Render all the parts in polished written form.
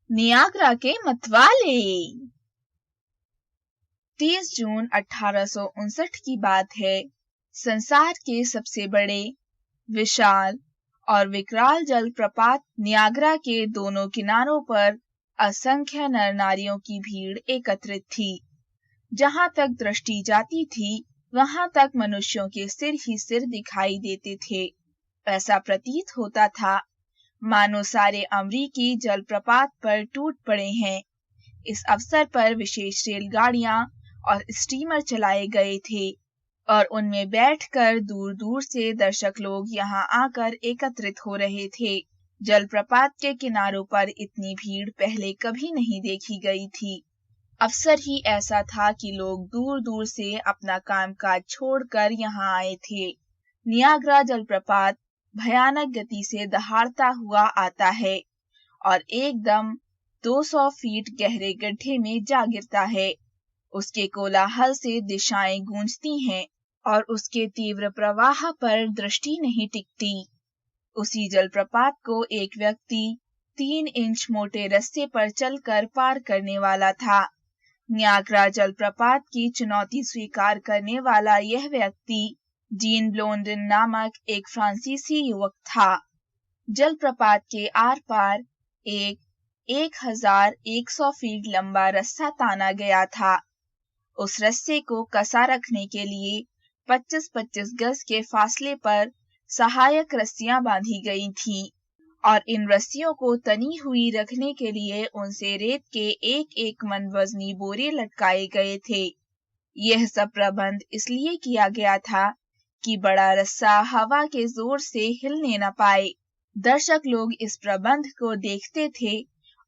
Niagara के मतवाले। 30 जून 1859 की बात है। संसार के सबसे बड़े, विशाल और विकराल जलप्रपात नियाग्रा के दोनों किनारों पर असंख्य नर नारियों की भीड़ एकत्रित थी। जहां तक दृष्टि जाती थी वहां तक मनुष्यों के सिर ही सिर दिखाई देते थे। ऐसा प्रतीत होता था मानो सारे अमरीकी जलप्रपात पर टूट पड़े हैं। इस अवसर पर विशेष रेलगाड़ियां और स्टीमर चलाए गए थे और उनमें बैठकर दूर दूर से दर्शक लोग यहां आकर एकत्रित हो रहे थे। जलप्रपात के किनारों पर इतनी भीड़ पहले कभी नहीं देखी गई थी। अवसर ही ऐसा था कि लोग दूर दूर से अपना कामकाज छोड़कर यहां आए थे। नियाग्रा जलप्रपात भयानक गति से दहाड़ता हुआ आता है और एकदम 200 फीट गहरे गड्ढे में जा गिरता है। उसके कोलाहल से दिशाएं गूंजती हैं और उसके तीव्र प्रवाह पर दृष्टि नहीं टिकती। उसी जलप्रपात को एक व्यक्ति 3 इंच मोटे रस्से पर चलकर पार करने वाला था। नियाग्रा जलप्रपात की चुनौती स्वीकार करने वाला यह व्यक्ति जीन ब्लोंडिन नामक एक फ्रांसीसी युवक था। जलप्रपात के आर पार एक 1100 फीट लंबा रस्सा ताना गया था। उस रस्से को कसा रखने के लिए 25-25 गज के फासले पर सहायक रस्सियां बांधी गई थीं और इन रस्सियों को तनी हुई रखने के लिए उनसे रेत के एक मन वजनी बोरे लटकाए गए थे। यह सब प्रबंध इसलिए किया गया था कि बड़ा रस्सा हवा के जोर से हिलने न पाए। दर्शक लोग इस प्रबंध को देखते थे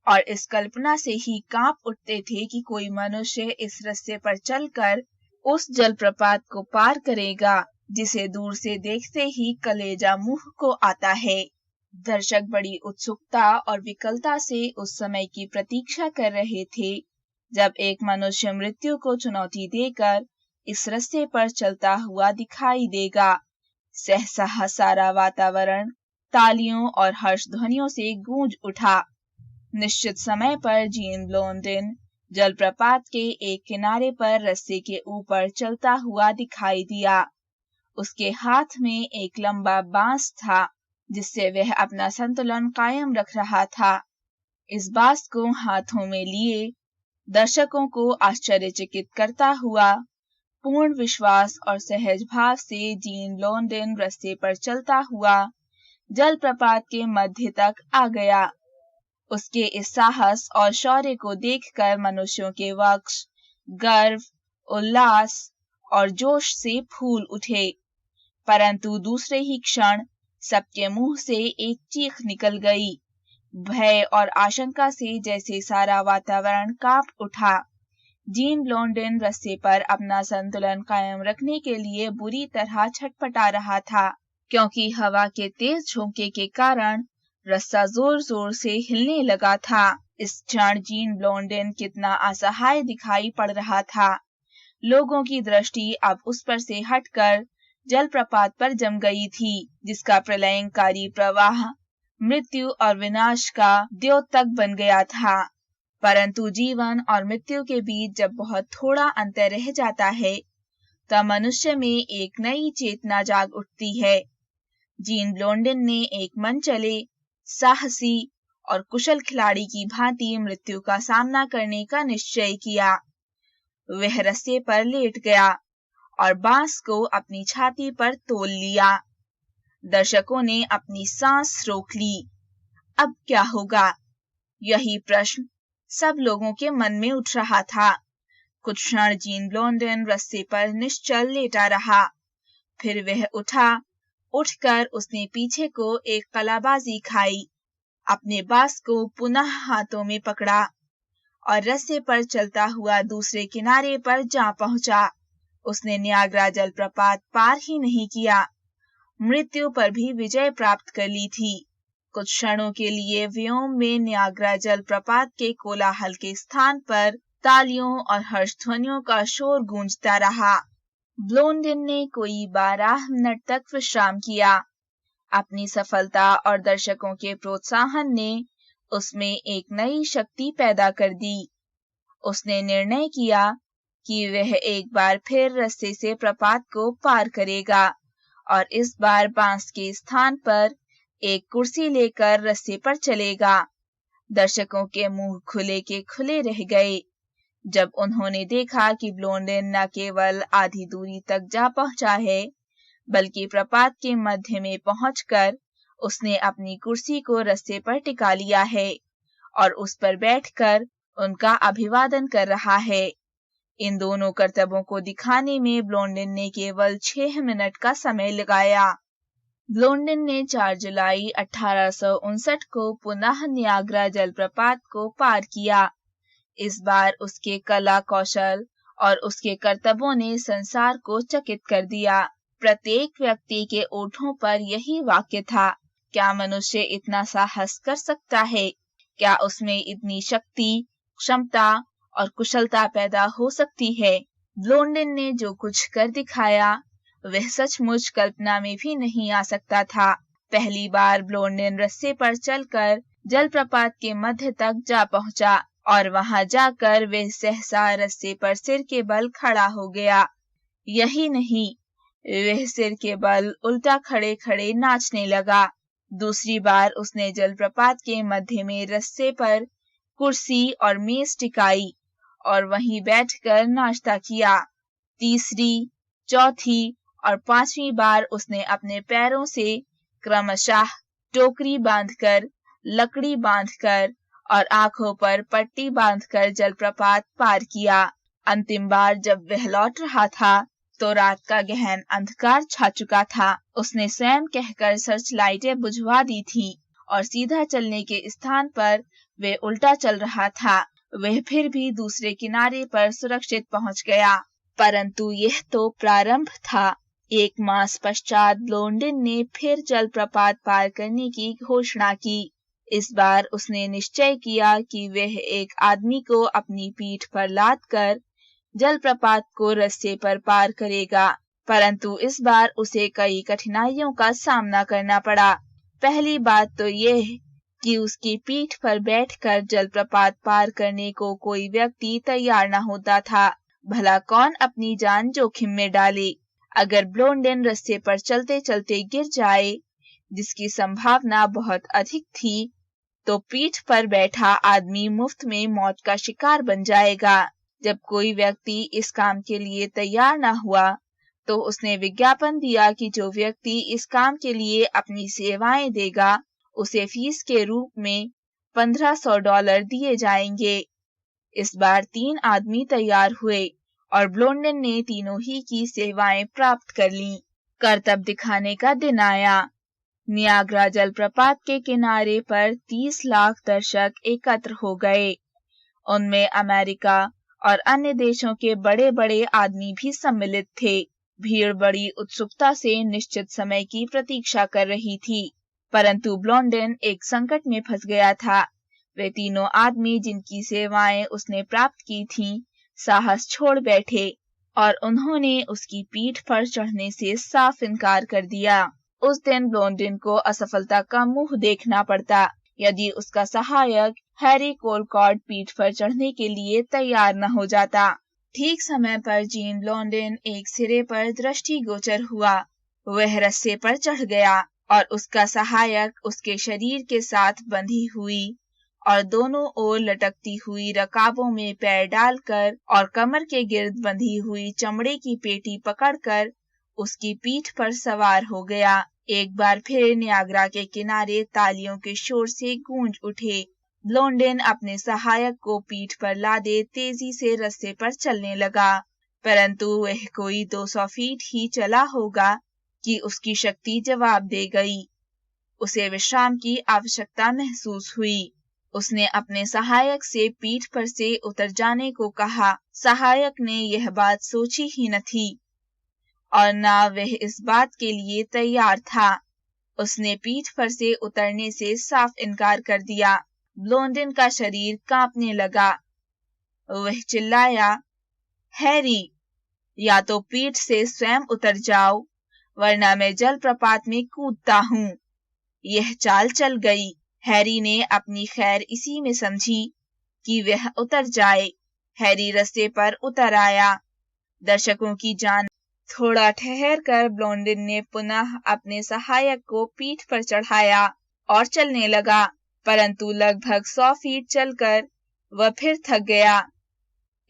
और इस कल्पना से ही कांप उठते थे कि कोई मनुष्य इस रस्से पर चलकर उस जलप्रपात को पार करेगा जिसे दूर से देखते ही कलेजा मुंह को आता है। दर्शक बड़ी उत्सुकता और विकलता से उस समय की प्रतीक्षा कर रहे थे जब एक मनुष्य मृत्यु को चुनौती देकर इस रस्ते पर चलता हुआ दिखाई देगा। सहसा सारा वातावरण तालियों और हर्ष ध्वनियों से गूंज उठा। निश्चित समय पर जीन ब्लोंडिन जलप्रपात के एक किनारे पर रस्से के ऊपर चलता हुआ दिखाई दिया। उसके हाथ में एक लंबा बांस था जिससे वह अपना संतुलन कायम रख रहा था। इस बांस को हाथों में लिए दर्शकों को आश्चर्यचकित करता हुआ पूर्ण विश्वास और सहज भाव से जीन ब्लोंडिन रस्ते पर चलता हुआ जलप्रपात के मध्य तक आ गया। उसके इस साहस और शौर्य को देखकर मनुष्यों के वक्ष गर्व, उल्लास और जोश से फूल उठे, परंतु दूसरे ही क्षण सबके मुंह से एक चीख निकल गई। भय और आशंका से जैसे सारा वातावरण कांप उठा। जीन ब्लोंडिन रस्से पर अपना संतुलन कायम रखने के लिए बुरी तरह छटपटा रहा था, क्योंकि हवा के तेज झोंके के कारण रस्सा जोर जोर से हिलने लगा था। इस क्षण जीन ब्लोंडिन कितना असहाय दिखाई पड़ रहा था। लोगों की दृष्टि अब उस पर से हटकर जलप्रपात पर जम गई थी, जिसका प्रलयंकारी प्रवाह मृत्यु और विनाश का द्योतक बन गया था। परंतु जीवन और मृत्यु के बीच जब बहुत थोड़ा अंतर रह जाता है तब मनुष्य में एक नई चेतना जाग उठती है। जीन ब्लोंडिन ने एक मन चले, साहसी और कुशल खिलाड़ी की भांति मृत्यु का सामना करने का निश्चय किया। वह रस्से पर लेट गया और बांस को अपनी छाती पर तोल लिया। दर्शकों ने अपनी सांस रोक ली। अब क्या होगा? यही प्रश्न सब लोगों के मन में उठ रहा था। कुछ क्षण जीन ब्लोंडिन रस्से पर निश्चल लेटा रहा। फिर वह उठा। उठकर उसने पीछे को एक कलाबाजी खाई, अपने बांस को पुनः हाथों में पकड़ा और रस्से पर चलता हुआ दूसरे किनारे पर जा पहुंचा। उसने नियाग्रा जलप्रपात पार ही नहीं किया, मृत्यु पर भी विजय प्राप्त कर ली थी। कुछ क्षणों के लिए व्योम में नियाग्रा जलप्रपात के कोलाहल के स्थान पर तालियों और हर्ष ध्वनियों का शोर गूंजता रहा। ब्लोंडिन ने कोई 12 मिनट तक विश्राम किया। अपनी सफलता और दर्शकों के प्रोत्साहन ने उसमें एक नई शक्ति पैदा कर दी। उसने निर्णय किया कि वह एक बार फिर रस्से से प्रपात को पार करेगा और इस बार बांस के स्थान पर एक कुर्सी लेकर रस्से पर चलेगा। दर्शकों के मुंह खुले के खुले रह गए जब उन्होंने देखा कि ब्लोंडिन न केवल आधी दूरी तक जा पहुंचा है, बल्कि प्रपात के मध्य में पहुंचकर उसने अपनी कुर्सी को रस्से पर टिका लिया है और उस पर बैठकर उनका अभिवादन कर रहा है। इन दोनों करतबों को दिखाने में ब्लोंडिन ने केवल 6 मिनट का समय लगाया। ब्लोंडिन ने 4 जुलाई 1859 को पुनः नियाग्रा जलप्रपात को पार किया। इस बार उसके कला कौशल और उसके करतबों ने संसार को चकित कर दिया। प्रत्येक व्यक्ति के ओठों पर यही वाक्य था, क्या मनुष्य इतना साहस कर सकता है? क्या उसमें इतनी शक्ति, क्षमता और कुशलता पैदा हो सकती है? ब्लोंडिन ने जो कुछ कर दिखाया वह सचमुच कल्पना में भी नहीं आ सकता था। पहली बार ब्लोंडिन रस्से पर चलकर जलप्रपात के मध्य तक जा पहुंचा और वहां जाकर वह सहसा रस्से पर सिर के बल खड़ा हो गया। यही नहीं, वह सिर के बल उल्टा खड़े खड़े नाचने लगा। दूसरी बार उसने जलप्रपात के मध्य में रस्से पर कुर्सी और मेज टिकाई और वहीं बैठकर नाश्ता किया। तीसरी, चौथी और 5वीं बार उसने अपने पैरों से क्रमशः टोकरी बांधकर, लकड़ी बांधकर और आंखों पर पट्टी बांधकर जलप्रपात पार किया। अंतिम बार जब वह लौट रहा था तो रात का गहन अंधकार छा चुका था। उसने स्वयं कहकर सर्च लाइटें बुझवा दी थी और सीधा चलने के स्थान पर वह उल्टा चल रहा था। वह फिर भी दूसरे किनारे पर सुरक्षित पहुंच गया। परंतु यह तो प्रारंभ था। 1 मास पश्चात ब्लोंडिन ने फिर जलप्रपात पार करने की घोषणा की। इस बार उसने निश्चय किया कि वह एक आदमी को अपनी पीठ पर लादकर जलप्रपात को रस्से पर पार करेगा। परंतु इस बार उसे कई कठिनाइयों का सामना करना पड़ा। पहली बात तो यह कि उसकी पीठ पर बैठकर जलप्रपात पार करने को कोई व्यक्ति तैयार न होता था। भला कौन अपनी जान जोखिम में डाले? अगर ब्लोंडिन रस्से पर चलते चलते गिर जाए, जिसकी संभावना बहुत अधिक थी, तो पीठ पर बैठा आदमी मुफ्त में मौत का शिकार बन जाएगा। जब कोई व्यक्ति इस काम के लिए तैयार न हुआ, तो उसने विज्ञापन दिया कि जो व्यक्ति इस काम के लिए अपनी सेवाएं देगा, उसे फीस के रूप में $1500 दिए जाएंगे। इस बार 3 आदमी तैयार हुए और ब्लोंडिन ने तीनों ही की सेवाएं प्राप्त कर लीं। करतब दिखाने का दिन आया। नियाग्रा जलप्रपात के किनारे पर 30 लाख दर्शक एकत्र हो गए। उनमें अमेरिका और अन्य देशों के बड़े बड़े आदमी भी सम्मिलित थे। भीड़ बड़ी उत्सुकता से निश्चित समय की प्रतीक्षा कर रही थी। परंतु ब्लोंडिन एक संकट में फंस गया था। वे तीनों आदमी जिनकी सेवाएं उसने प्राप्त की थीं, साहस छोड़ बैठे और उन्होंने उसकी पीठ पर चढ़ने से साफ इनकार कर दिया। उस दिन ब्लोंडिन को असफलता का मुंह देखना पड़ता यदि उसका सहायक हैरी कोलकॉट पीठ पर चढ़ने के लिए तैयार न हो जाता। ठीक समय पर जीन ब्लोंडिन एक सिरे पर दृष्टिगोचर हुआ। वह रस्से पर चढ़ गया और उसका सहायक उसके शरीर के साथ बंधी हुई और दोनों ओर लटकती हुई रकाबों में पैर डालकर और कमर के गिर्द बंधी हुई चमड़े की पेटी पकड़कर उसकी पीठ पर सवार हो गया। एक बार फिर नियाग्रा के किनारे तालियों के शोर से गूंज उठे। ब्लोंडिन अपने सहायक को पीठ पर लादे तेजी से रस्से पर चलने लगा, परंतु वह कोई 200 फीट ही चला होगा कि उसकी शक्ति जवाब दे गई। उसे विश्राम की आवश्यकता महसूस हुई। उसने अपने सहायक से पीठ पर से उतर जाने को कहा। सहायक ने यह बात सोची ही न थी और न वह इस बात के लिए तैयार था। उसने पीठ पर से उतरने से साफ इनकार कर दिया। ब्लोंडिन का शरीर कांपने लगा। वह चिल्लाया, हैरी, या तो पीठ से स्वयं उतर जाओ, वरना मैं जलप्रपात में कूदता हूँ। यह चाल चल गई। हैरी ने अपनी खैर इसी में समझी कि वह उतर जाए। हैरी रास्ते पर उतर आया। दर्शकों की जान। थोड़ा ठहर कर ब्लोंडिन ने पुनः अपने सहायक को पीठ पर चढ़ाया और चलने लगा, परंतु लगभग 100 फीट चलकर वह फिर थक गया।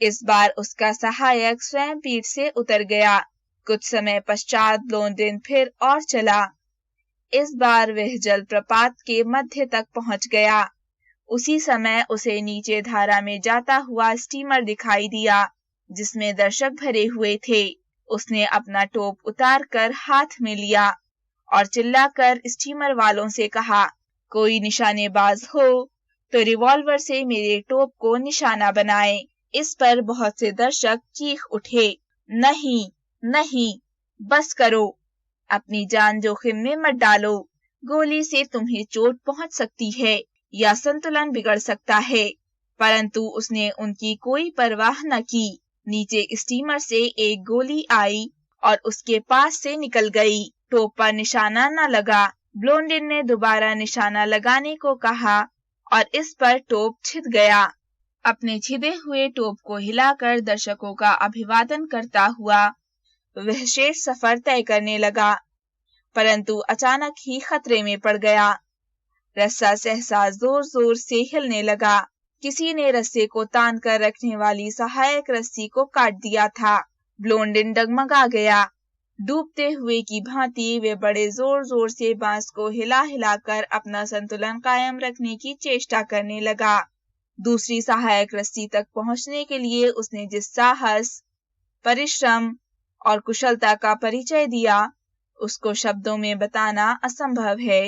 इस बार उसका सहायक स्वयं पीठ से उतर गया। कुछ समय पश्चात ब्लोंडिन फिर और चला। इस बार वह जलप्रपात के मध्य तक पहुंच गया। उसी समय उसे नीचे धारा में जाता हुआ स्टीमर दिखाई दिया, जिसमें दर्शक भरे हुए थे। उसने अपना टोप उतार कर हाथ में लिया और चिल्लाकर स्टीमर वालों से कहा, कोई निशानेबाज हो तो रिवॉल्वर से मेरे टोप को निशाना बनाए। इस पर बहुत से दर्शक चीख उठे, नहीं नहीं, बस करो, अपनी जान जोखिम में मत डालो। गोली से तुम्हें चोट पहुंच सकती है या संतुलन बिगड़ सकता है। परंतु उसने उनकी कोई परवाह न की। नीचे स्टीमर से एक गोली आई और उसके पास से निकल गई। टोप पर निशाना न लगा। ब्लोंडिन ने दोबारा निशाना लगाने को कहा और इस पर टोप छिद गया। अपने छिदे हुए टोप को हिलाकर दर्शकों का अभिवादन करता हुआ वह शेष सफर तय करने लगा, परंतु अचानक ही खतरे में पड़ गया। रस्सा सहसा जोर जोर से हिलने लगा। किसी ने रस्से को तान कर रखने वाली सहायक रस्सी को काट दिया था। ब्लोंडिन डगमगा गया। डूबते हुए की भांति वे बड़े जोर जोर से बांस को हिला हिलाकर अपना संतुलन कायम रखने की चेष्टा करने लगा। दूसरी सहायक रस्सी तक पहुंचने के लिए उसने जिस साहस, परिश्रम और कुशलता का परिचय दिया, उसको शब्दों में बताना असंभव है।